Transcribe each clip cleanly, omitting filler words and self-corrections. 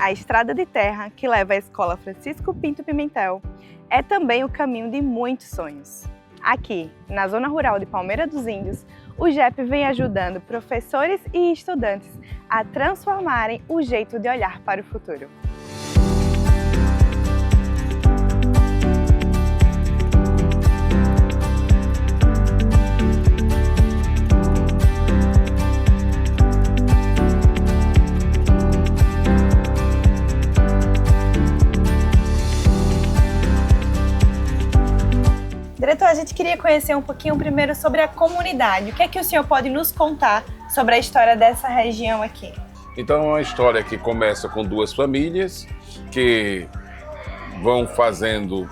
A estrada de terra que leva à Escola Francisco Pinto Pimentel é também o caminho de muitos sonhos. Aqui, na zona rural de Palmeira dos Índios, o JEP vem ajudando professores e estudantes a transformarem o jeito de olhar para o futuro. Diretor, a gente queria conhecer um pouquinho primeiro sobre a comunidade. O que é que o senhor pode nos contar sobre a história dessa região aqui? Então, é uma história que começa com duas famílias que vão fazendo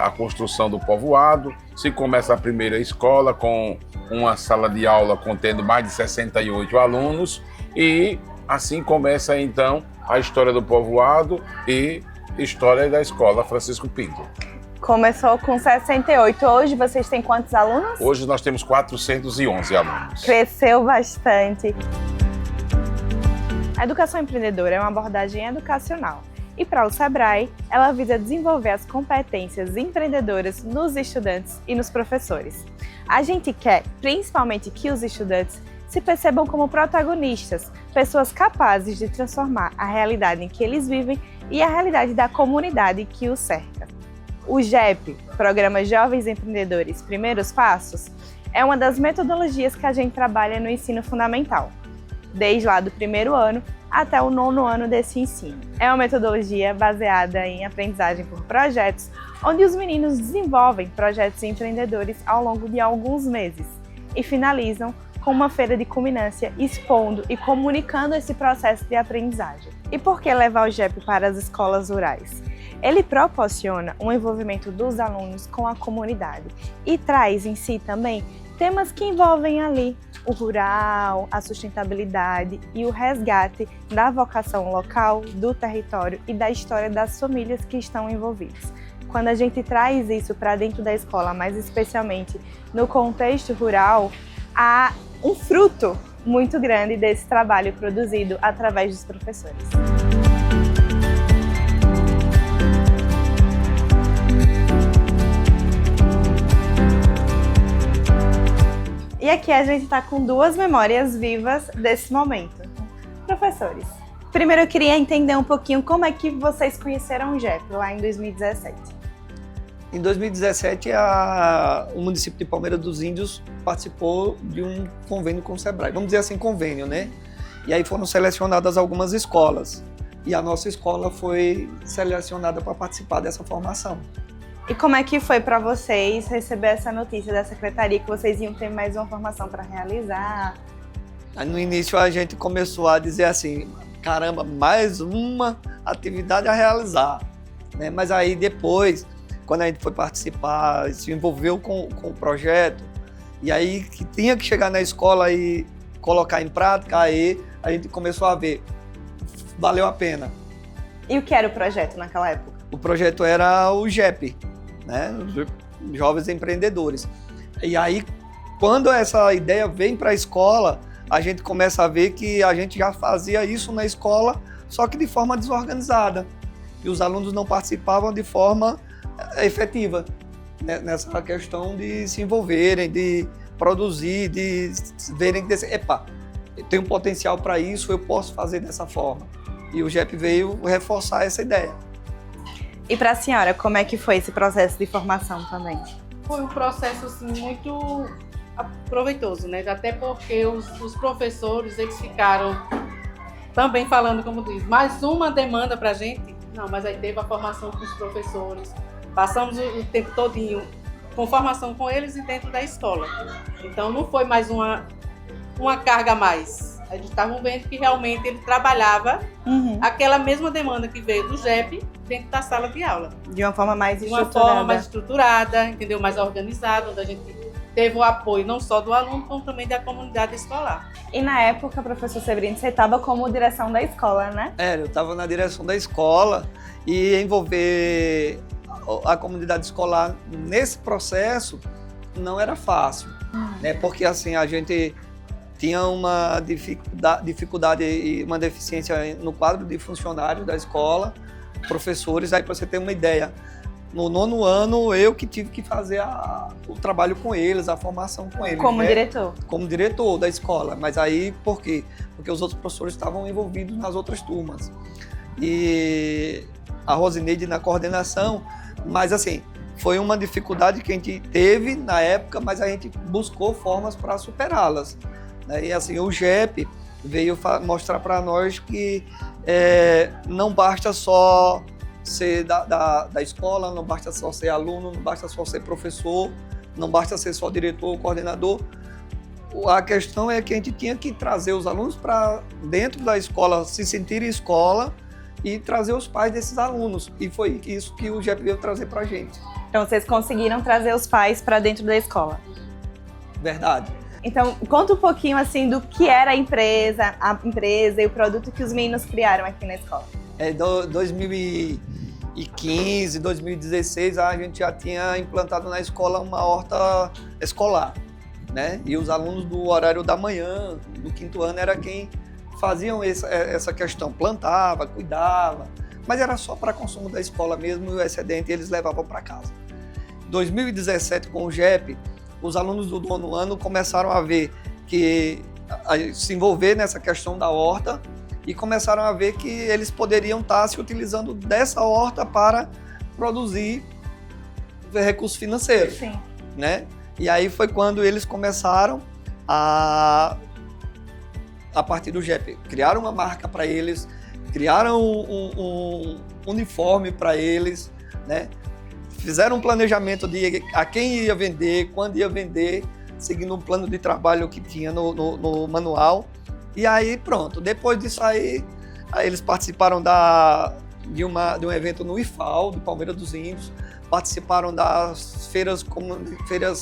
a construção do povoado. Se começa a primeira escola com uma sala de aula contendo mais de 68 alunos e assim começa então a história do povoado e história da Escola Francisco Pinto. Começou com 68. Hoje vocês têm quantos alunos? Hoje nós temos 411 alunos. Cresceu bastante. A educação empreendedora é uma abordagem educacional e para o Sebrae, ela visa desenvolver as competências empreendedoras nos estudantes e nos professores. A gente quer, principalmente, que os estudantes se percebam como protagonistas, pessoas capazes de transformar a realidade em que eles vivem e a realidade da comunidade que os cerca. O JEP, Programa Jovens Empreendedores Primeiros Passos, é uma das metodologias que a gente trabalha no ensino fundamental, desde lá do primeiro ano até o 9º ano desse ensino. É uma metodologia baseada em aprendizagem por projetos, onde os meninos desenvolvem projetos empreendedores ao longo de alguns meses e finalizam com uma feira de culminância expondo e comunicando esse processo de aprendizagem. E por que levar o JEP para as escolas rurais? Ele proporciona um envolvimento dos alunos com a comunidade e traz em si também temas que envolvem ali o rural, a sustentabilidade e o resgate da vocação local, do território e da história das famílias que estão envolvidas. Quando a gente traz isso para dentro da escola, mais especialmente no contexto rural, há um fruto muito grande desse trabalho produzido através dos professores. E aqui a gente está com duas memórias vivas desse momento. Professores, primeiro eu queria entender um pouquinho como é que vocês conheceram o JEP lá em 2017. Em 2017, o município de Palmeira dos Índios participou de um convênio com o Sebrae. Vamos dizer assim, convênio, né? E aí foram selecionadas algumas escolas. E a nossa escola foi selecionada para participar dessa formação. E como é que foi para vocês receber essa notícia da secretaria que vocês iam ter mais uma formação para realizar? No início a gente começou a dizer assim, caramba, mais uma atividade a realizar, né? Mas aí depois, quando a gente foi participar, se envolveu com o projeto, e aí que tinha que chegar na escola e colocar em prática, aí a gente começou a ver, valeu a pena. E o que era o projeto naquela época? O projeto era o JEP, né? Os Jovens Empreendedores. E aí, quando essa ideia vem para a escola, a gente começa a ver que a gente já fazia isso na escola, só que de forma desorganizada. E os alunos não participavam de forma efetiva, né? Nessa questão de se envolverem, de produzir, de verem que, epa, eu tenho potencial para isso, eu posso fazer dessa forma. E o JEP veio reforçar essa ideia. E para a senhora, como é que foi esse processo de formação também? Foi um processo assim, muito proveitoso, né? Até porque os professores, eles ficaram também falando, como diz, mais uma demanda para a gente. Não, mas aí teve a formação com os professores. Passamos o tempo todinho com formação com eles e dentro da escola. Então não foi mais uma carga a mais. A gente estava vendo que realmente ele trabalhava aquela mesma demanda que veio do JEP dentro da sala de aula. De uma forma mais estruturada. De uma forma mais estruturada, entendeu? Mais organizada, onde a gente teve o apoio não só do aluno, como também da comunidade escolar. E na época, professor Severino, você estava como direção da escola, né? Eu estava na direção da escola e envolver a comunidade escolar nesse processo não era fácil, né? Porque assim, a gente tinha uma dificuldade e uma deficiência no quadro de funcionários da escola, professores. Aí, para você ter uma ideia, no 9º ano, eu que tive que fazer o trabalho com eles, a formação com eles. Como diretor? Como diretor da escola. Mas aí, por quê? Porque os outros professores estavam envolvidos nas outras turmas. E a Rosineide na coordenação, mas assim, foi uma dificuldade que a gente teve na época, mas a gente buscou formas para superá-las. E assim, o GEP veio mostrar para nós que não basta só ser da escola, não basta só ser aluno, não basta só ser professor, não basta ser só diretor ou coordenador. A questão é que a gente tinha que trazer os alunos para dentro da escola, se sentirem escola e trazer os pais desses alunos. E foi isso que o GEP veio trazer para a gente. Então vocês conseguiram trazer os pais para dentro da escola? Verdade. Então, conta um pouquinho assim do que era a empresa e o produto que os meninos criaram aqui na escola. 2015, 2016, a gente já tinha implantado na escola uma horta escolar, né? E os alunos do horário da manhã, do 5º ano, era quem faziam essa questão, plantava, cuidava, mas era só para consumo da escola mesmo, e o excedente eles levavam para casa. Em 2017, com o GEP, os alunos do 9º ano começaram a ver se envolver nessa questão da horta e começaram a ver que eles poderiam estar se utilizando dessa horta para produzir recursos financeiros. Sim. Né? E aí foi quando eles começaram a partir do GEP, criaram uma marca para eles, criaram um uniforme para eles, né? Fizeram um planejamento de a quem ia vender, quando ia vender, seguindo um plano de trabalho que tinha no manual. E aí pronto, depois disso aí eles participaram de um evento no IFAL, do Palmeiras dos Índios, participaram das feiras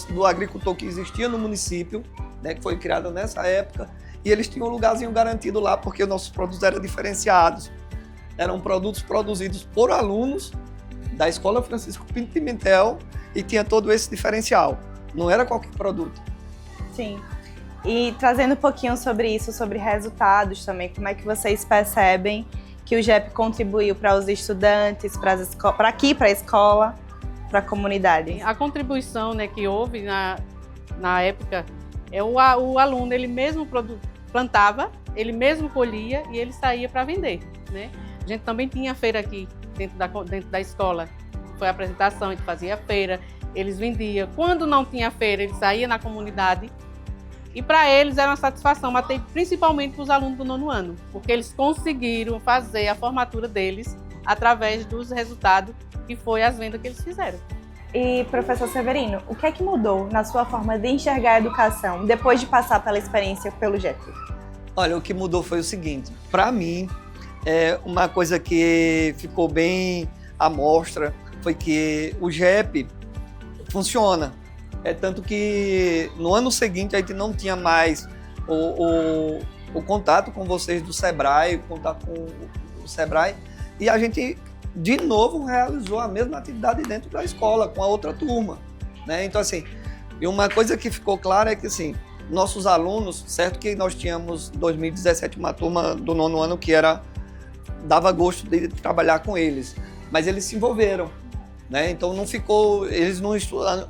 do agricultor que existia no município, né, que foi criada nessa época, e eles tinham um lugarzinho garantido lá, porque nossos produtos eram diferenciados. Eram produtos produzidos por alunos da Escola Francisco Pinto Pimentel e tinha todo esse diferencial. Não era qualquer produto. Sim. E trazendo um pouquinho sobre isso, sobre resultados também, como é que vocês percebem que o GEP contribuiu para os estudantes, para aqui, para a escola, para a comunidade? A contribuição, né, que houve na época é o aluno, ele mesmo plantava, ele mesmo colhia e ele saía para vender, né? A gente também tinha feira aqui dentro da escola, foi a apresentação, a gente fazia feira, eles vendiam. Quando não tinha feira, ele saía na comunidade e para eles era uma satisfação, mas principalmente para os alunos do 9º ano, porque eles conseguiram fazer a formatura deles através dos resultados que foi as vendas que eles fizeram. E, professor Severino, o que é que mudou na sua forma de enxergar a educação depois de passar pela experiência pelo GEP? Olha, o que mudou foi o seguinte, para mim, uma coisa que ficou bem à mostra foi que o GEP funciona. Tanto que no ano seguinte a gente não tinha mais o contato com vocês do Sebrae, o contato com o Sebrae, e a gente de novo realizou a mesma atividade dentro da escola, com a outra turma, né? Então assim, e uma coisa que ficou clara é que assim, nossos alunos, certo que nós tínhamos em 2017 uma turma do 9º ano que dava gosto de trabalhar com eles, mas eles se envolveram, né? Então não ficou, eles não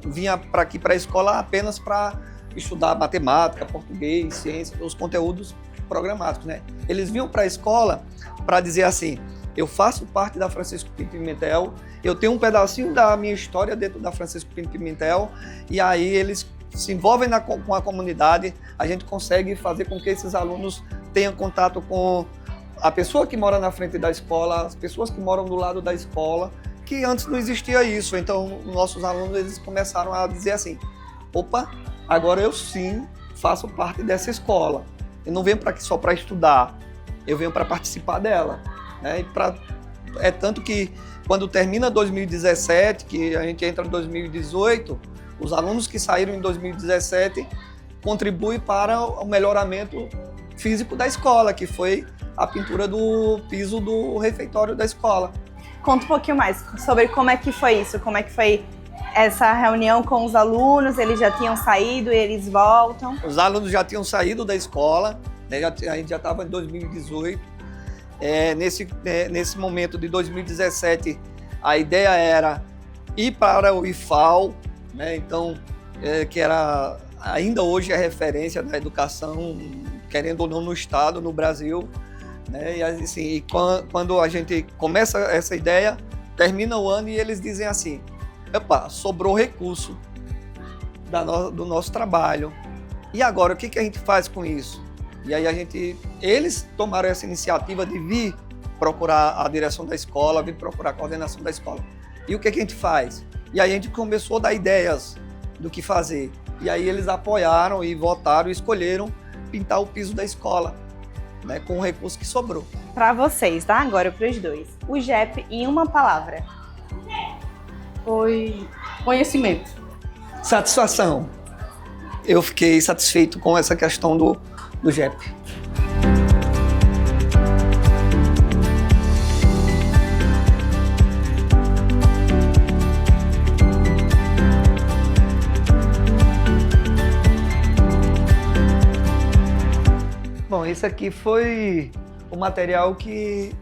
vinham para aqui para a escola apenas para estudar matemática, português, ciência, os conteúdos programáticos, né? Eles vinham para a escola para dizer assim, eu faço parte da Francisco Pinto Pimentel, eu tenho um pedacinho da minha história dentro da Francisco Pinto Pimentel, e aí eles se envolvem com a comunidade, a gente consegue fazer com que esses alunos tenham contato com a pessoa que mora na frente da escola, as pessoas que moram do lado da escola, que antes não existia isso. Então, nossos alunos eles começaram a dizer assim, opa, agora eu sim faço parte dessa escola. Eu não venho para aqui só para estudar, eu venho para participar dela. Né? Tanto que quando termina 2017, que a gente entra em 2018, os alunos que saíram em 2017 contribuem para o melhoramento físico da escola, que foi a pintura do piso do refeitório da escola. Conta um pouquinho mais sobre como é que foi isso, como é que foi essa reunião com os alunos? Eles já tinham saído e eles voltam? Os alunos já tinham saído da escola, né? A gente já estava em 2018. Nesse momento de 2017, a ideia era ir para o IFAL, né? Então, que era ainda hoje a referência da educação, querendo ou não, no estado, no Brasil, né? E assim, quando a gente começa essa ideia, termina o ano e eles dizem assim: opa, sobrou recurso do nosso trabalho. E agora, o que a gente faz com isso? E aí eles tomaram essa iniciativa de vir procurar a direção da escola, vir procurar a coordenação da escola. E o que a gente faz? E aí a gente começou a dar ideias do que fazer. E aí eles apoiaram e votaram e escolheram pintar o piso da escola, né, com o recurso que sobrou. Para vocês, tá? Agora para os dois. O JEP em uma palavra. Foi conhecimento. Satisfação. Eu fiquei satisfeito com essa questão do JEP. Bom, esse aqui foi o material que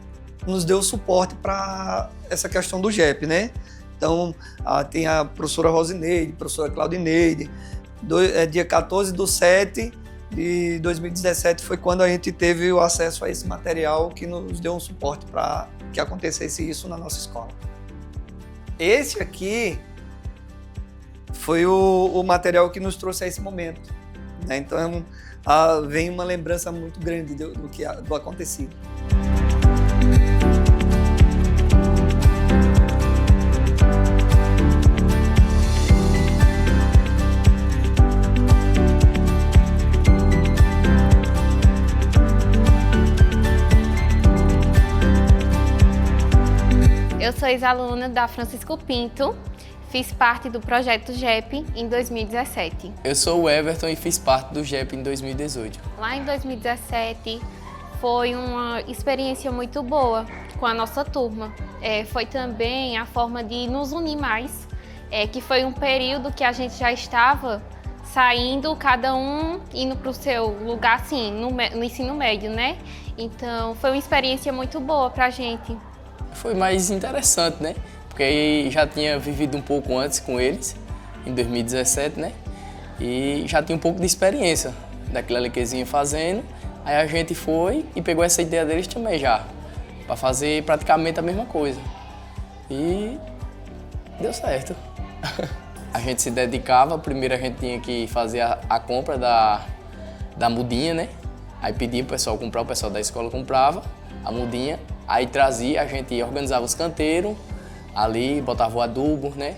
nos deu suporte para essa questão do JEP, né? Então, tem a professora Rosineide, professora Claudineide. Dia 14/7 de 2017 foi quando a gente teve o acesso a esse material que nos deu um suporte para que acontecesse isso na nossa escola. Esse aqui foi o material que nos trouxe a esse momento, né? Então, vem uma lembrança muito grande do acontecido. Eu sou ex-aluna da Francisco Pinto, fiz parte do projeto JEP em 2017. Eu sou o Everton e fiz parte do JEP em 2018. Lá em 2017 foi uma experiência muito boa com a nossa turma. Foi também a forma de nos unir mais, que foi um período que a gente já estava saindo, cada um indo para o seu lugar, assim, no ensino médio, né? Então foi uma experiência muito boa para a gente. Foi mais interessante, né? Porque aí já tinha vivido um pouco antes com eles, em 2017, né? E já tinha um pouco de experiência daquilo ali que eles iam fazendo. Aí a gente foi e pegou essa ideia deles também já, para fazer praticamente a mesma coisa. E deu certo. A gente se dedicava, primeiro a gente tinha que fazer a compra da mudinha, né? Aí pedia pro pessoal comprar, o pessoal da escola comprava a mudinha, aí trazia, a gente organizava os canteiros, ali botava o adubo, né?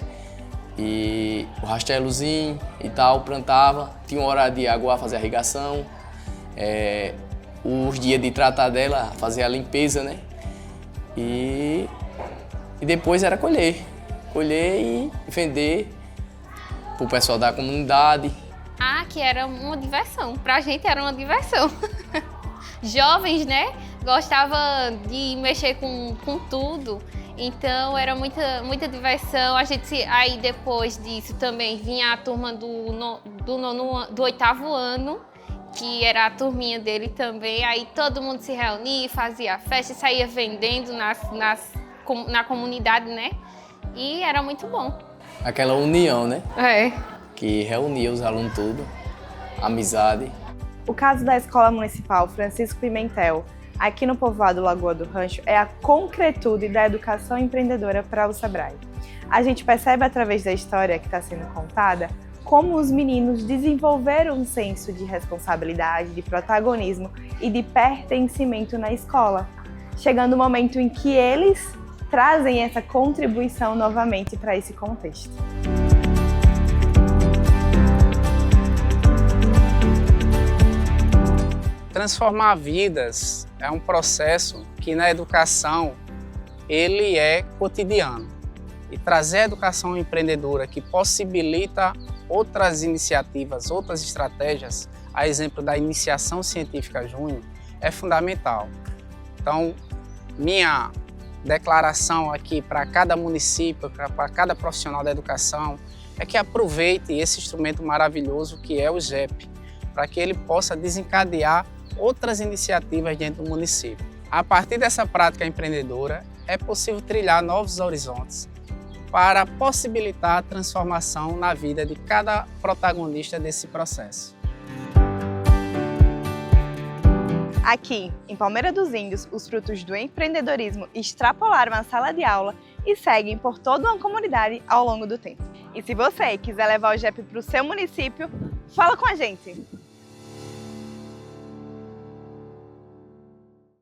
E o rastelozinho e tal, plantava, tinha uma hora de aguar, fazer a irrigação, os dias de tratar dela, fazer a limpeza, né? E depois era colher e vender pro pessoal da comunidade. Que era uma diversão, pra gente era uma diversão. Jovens, né? Gostava de mexer com tudo, então era muita diversão. Aí depois disso também vinha a turma do 8º ano, que era a turminha dele também. Aí todo mundo se reunia, fazia festa, saía vendendo na comunidade, né? E era muito bom. Aquela união, né? Que reunia os alunos tudo, amizade. O caso da Escola Municipal Francisco Pimentel, aqui no povoado Lagoa do Rancho, é a concretude da educação empreendedora para o Sebrae. A gente percebe através da história que está sendo contada como os meninos desenvolveram um senso de responsabilidade, de protagonismo e de pertencimento na escola, chegando o momento em que eles trazem essa contribuição novamente para esse contexto. Transformar vidas é um processo que na educação ele é cotidiano. E trazer a educação empreendedora que possibilita outras iniciativas, outras estratégias, a exemplo da iniciação científica júnior, é fundamental. Então, minha declaração aqui para cada município, para cada profissional da educação, é que aproveite esse instrumento maravilhoso que é o GEP, para que ele possa desencadear outras iniciativas dentro do município. A partir dessa prática empreendedora, é possível trilhar novos horizontes para possibilitar a transformação na vida de cada protagonista desse processo. Aqui, em Palmeira dos Índios, os frutos do empreendedorismo extrapolaram a sala de aula e seguem por toda uma comunidade ao longo do tempo. E se você quiser levar o GEP para o seu município, fala com a gente!